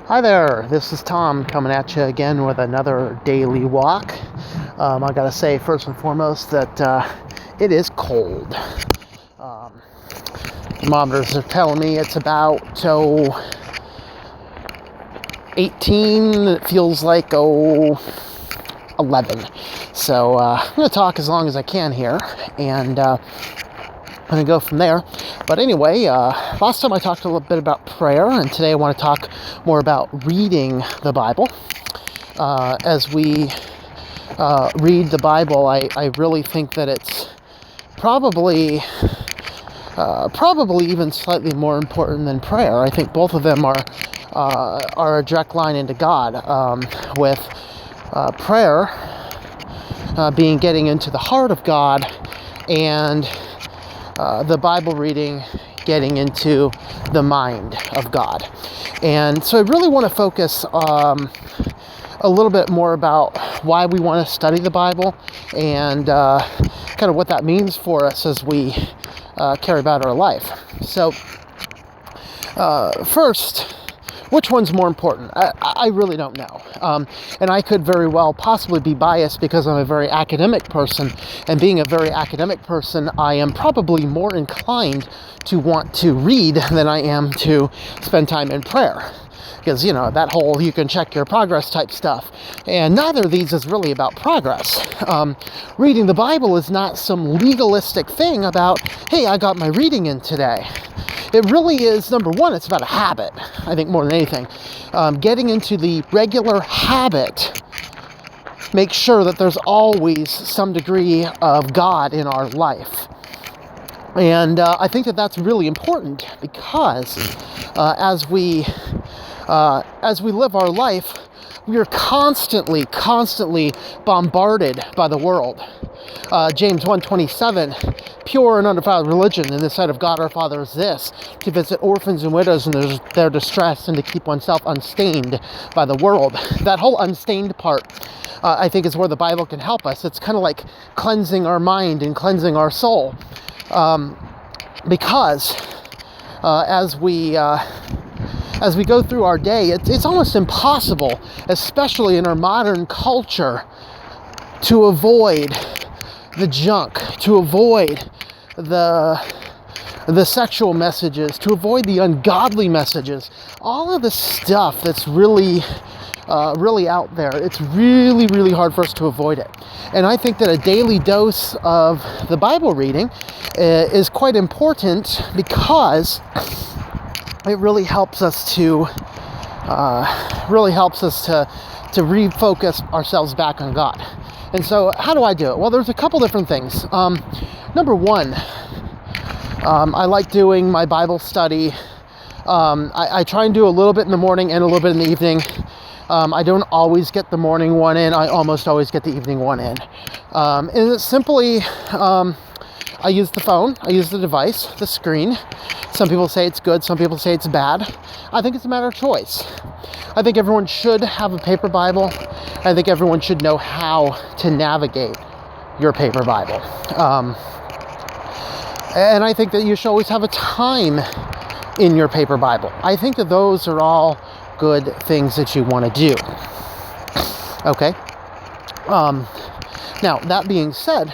Hi there, this is Tom coming at you again with another daily walk. I gotta say, first and foremost, that it is cold. Um, Thermometers are telling me it's about 18. It feels like 11. So I'm gonna talk as long as I can here, and I'm gonna go from there. But anyway, last time I talked a little bit about prayer, and today I want to talk more about reading the Bible. As we read the Bible, I really think that it's probably even slightly more important than prayer. I think both of them are a direct line into God, with prayer being getting into the heart of God, and the Bible reading getting into the mind of God. And so I really want to focus a little bit more about why we want to study the Bible, and kind of what that means for us as we carry about our life. So first, which one's more important? I really don't know. And I could very well possibly be biased because I'm a very academic person. And being a very academic person, I am probably more inclined to want to read than I am to spend time in prayer. Because, that whole you can check your progress type stuff. And neither of these is really about progress. Reading the Bible is not some legalistic thing about, hey, I got my reading in today. It really is, number one, it's about a habit, I think, more than anything. Getting into the regular habit makes sure that there's always some degree of God in our life. And I think that that's really important because as we live our life, we are constantly bombarded by the world. James 1:27, pure and undefiled religion in the sight of God our Father is this, to visit orphans and widows in their distress, and to keep oneself unstained by the world. That whole unstained part, I think, is where the Bible can help us. It's kind of like cleansing our mind and cleansing our soul. Because as we go through our day, it's almost impossible, especially in our modern culture, to avoid the junk, to avoid the sexual messages, to avoid the ungodly messages, all of the stuff that's really out there. It's really hard for us to avoid it. And I think that a daily dose of the Bible reading is quite important because it really helps us to refocus ourselves back on God. And so how do I do it? Well, there's a couple different things. Number one, I like doing my Bible study. I try and do a little bit in the morning and a little bit in the evening. I don't always get the morning one in. I almost always get the evening one in. And it's simply, I use the phone, I use the device, the screen. Some people say it's good, some people say it's bad. I think it's a matter of choice. I think everyone should have a paper Bible. I think everyone should know how to navigate your paper Bible. And I think that you should always have a time in your paper Bible. I think that those are all good things that you want to do. Okay. Now, that being said,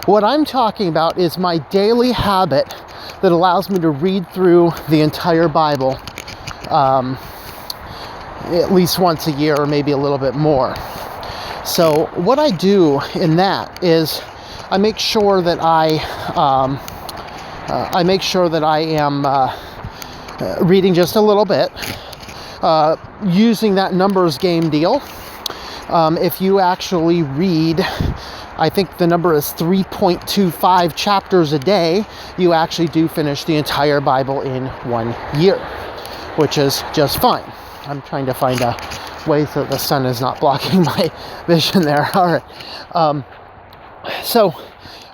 what I'm talking about is my daily habit that allows me to read through the entire Bible at least once a year, or maybe a little bit more. So what I do in that is I make sure that I am reading just a little bit, using that numbers game deal. If you actually read, I think the number is 3.25 chapters a day, you actually do finish the entire Bible in 1 year, which is just fine. I'm trying to find a way so the sun is not blocking my vision there. All right. So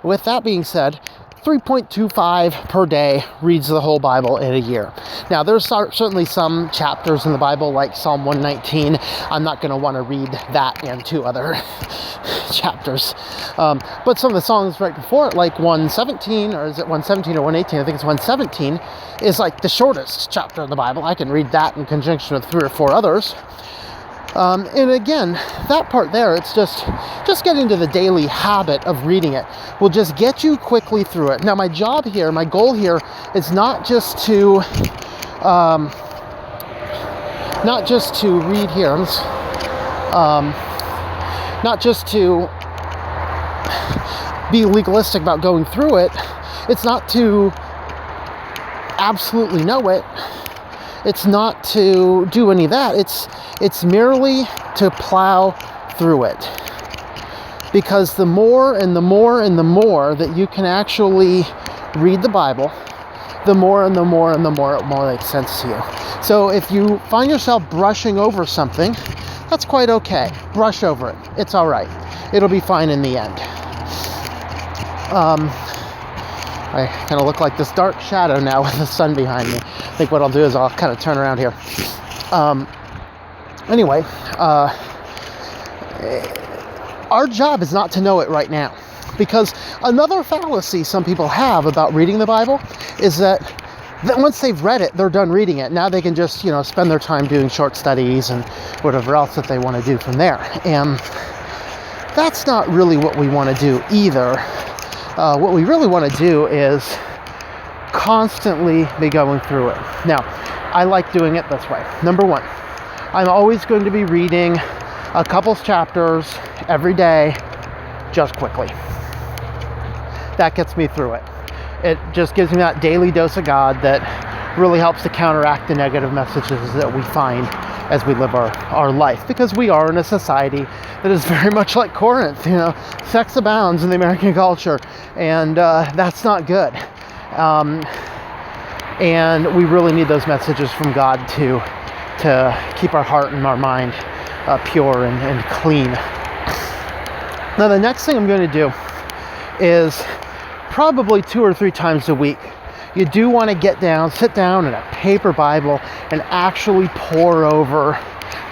with that being said, 3.25 per day reads the whole Bible in a year. Now, there's certainly some chapters in the Bible, like Psalm 119. I'm not going to want to read that and 2 other chapters. But some of the songs right before it, like 117, or is it 117 or 118? I think it's 117, is like the shortest chapter in the Bible. I can read that in conjunction with 3 or 4 others. And again, that part there, it's just getting to the daily habit of reading it will just get you quickly through it. Now, my job here, my goal here is not just to read here, not just to be legalistic about going through it. It's not to absolutely know it. It's not to do any of that. It's merely to plow through it. Because the more and the more and the more that you can actually read the Bible, the more and the more and the more it more makes sense to you. So if you find yourself brushing over something, that's quite okay. Brush over it. It's all right. It'll be fine in the end. I kind of look like this dark shadow now with the sun behind me. I think what I'll do is I'll kind of turn around here. Anyway, our job is not to know it right now. Because another fallacy some people have about reading the Bible is that once they've read it, they're done reading it. Now they can just, spend their time doing short studies and whatever else that they want to do from there. And that's not really what we want to do either. What we really want to do is constantly be going through it. Now, I like doing it this way. Number 1, I'm always going to be reading a couple chapters every day, just quickly. That gets me through it. It just gives me that daily dose of God that really helps to counteract the negative messages that we find as we live our life. Because we are in a society that is very much like Corinth. Sex abounds in the American culture, and that's not good. And we really need those messages from God to keep our heart and our mind pure and clean. Now, the next thing I'm going to do is probably 2 or 3 times a week. You do want to sit down in a paper Bible and actually pore over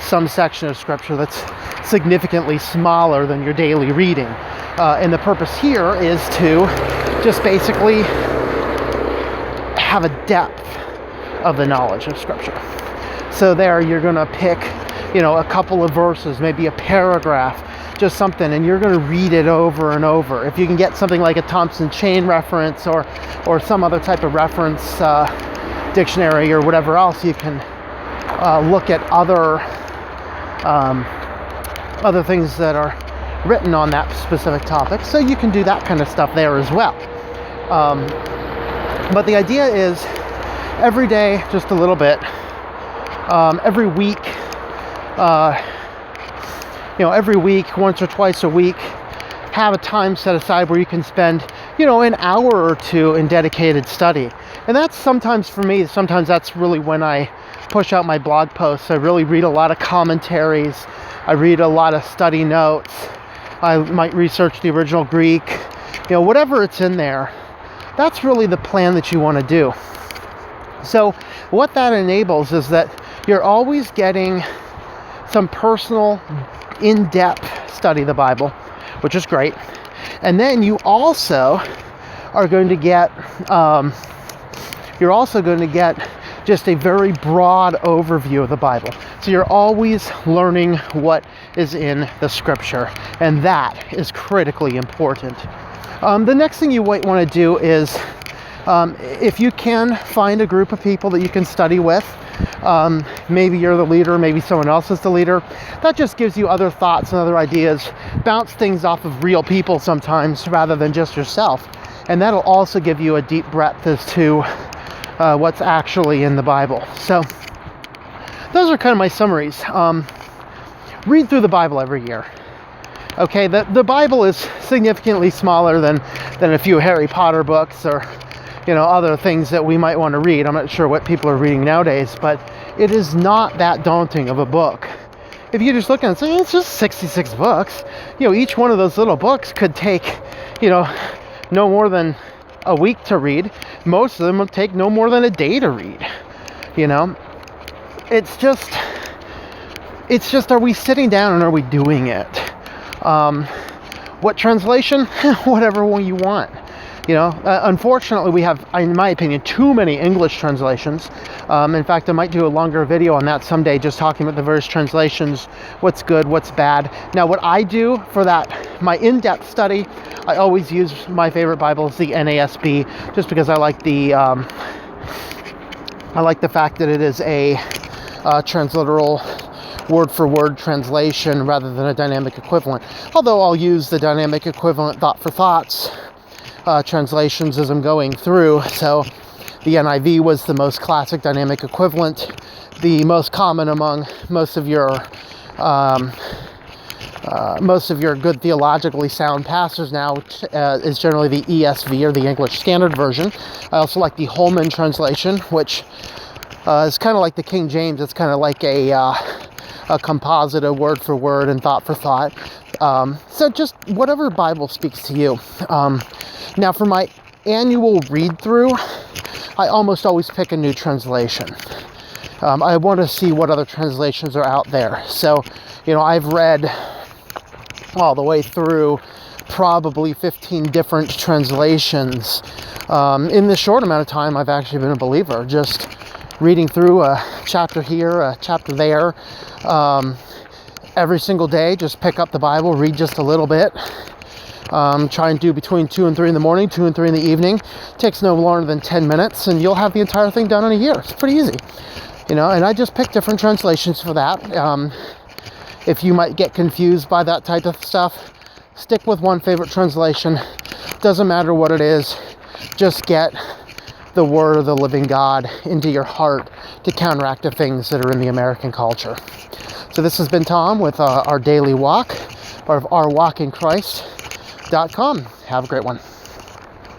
some section of Scripture that's significantly smaller than your daily reading. And the purpose here is to just basically have a depth of the knowledge of Scripture. So there you're going to pick, a couple of verses, maybe a paragraph, just something, and you're going to read it over and over. If you can get something like a Thompson Chain reference or some other type of reference dictionary or whatever else, you can look at other things that are written on that specific topic. So you can do that kind of stuff there as well. But the idea is every day, just a little bit. Every week, every week, once or twice a week, have a time set aside where you can spend, an hour or 2 in dedicated study. And that's sometimes for me, that's really when I push out my blog posts. I really read a lot of commentaries. I read a lot of study notes. I might research the original Greek. Whatever it's in there, that's really the plan that you want to do. So what that enables is that you're always getting some personal, in-depth study of the Bible, which is great. And then you also are going to get, just a very broad overview of the Bible. So you're always learning what is in the Scripture, and that is critically important. The next thing you might want to do is, if you can find a group of people that you can study with, maybe you're the leader, maybe someone else is the leader. That just gives you other thoughts and other ideas. Bounce things off of real people sometimes rather than just yourself. And that'll also give you a deep breadth as to what's actually in the Bible. So those are kind of my summaries. Read through the Bible every year. Okay, the Bible is significantly smaller than a few Harry Potter books or other things that we might want to read. I'm not sure what people are reading nowadays, but it is not that daunting of a book. If you just look at it and say, it's just 66 books, each one of those little books could take, no more than a week to read. Most of them will take no more than a day to read. You know, it's just, are we sitting down and are we doing it? What translation? Whatever one you want. You know, unfortunately, we have, in my opinion, too many English translations. In fact, I might do a longer video on that someday, just talking about the various translations, what's good, what's bad. Now, what I do for that, my in-depth study, I always use my favorite Bible, is the NASB, just because I like the fact that it is a transliteral word-for-word translation rather than a dynamic equivalent. Although I'll use the dynamic equivalent thought-for-thoughts translations as I'm going through. So the NIV was the most classic dynamic equivalent. The most common among most of your good theologically sound pastors now is generally the ESV, or the English Standard Version. I also like the Holman translation, which is kind of like the King James. It's kind of like a composite of word for word and thought for thought. So just whatever Bible speaks to you. Now, for my annual read through, I almost always pick a new translation. I want to see what other translations are out there. So, you know, I've read all the way through probably 15 different translations. In this short amount of time, I've actually been a believer, just reading through a chapter here, a chapter there. Every single day, just pick up the Bible, read just a little bit. Try and do between 2 and 3 in the morning, 2 and 3 in the evening. Takes no longer than 10 minutes, and you'll have the entire thing done in a year. It's pretty easy, you know. And I just pick different translations for that. If you might get confused by that type of stuff, stick with one favorite translation. Doesn't matter what it is. Just get the Word of the living God into your heart to counteract the things that are in the American culture. So this has been Tom with our daily walk, part of ourwalkinchrist.com. Have a great one.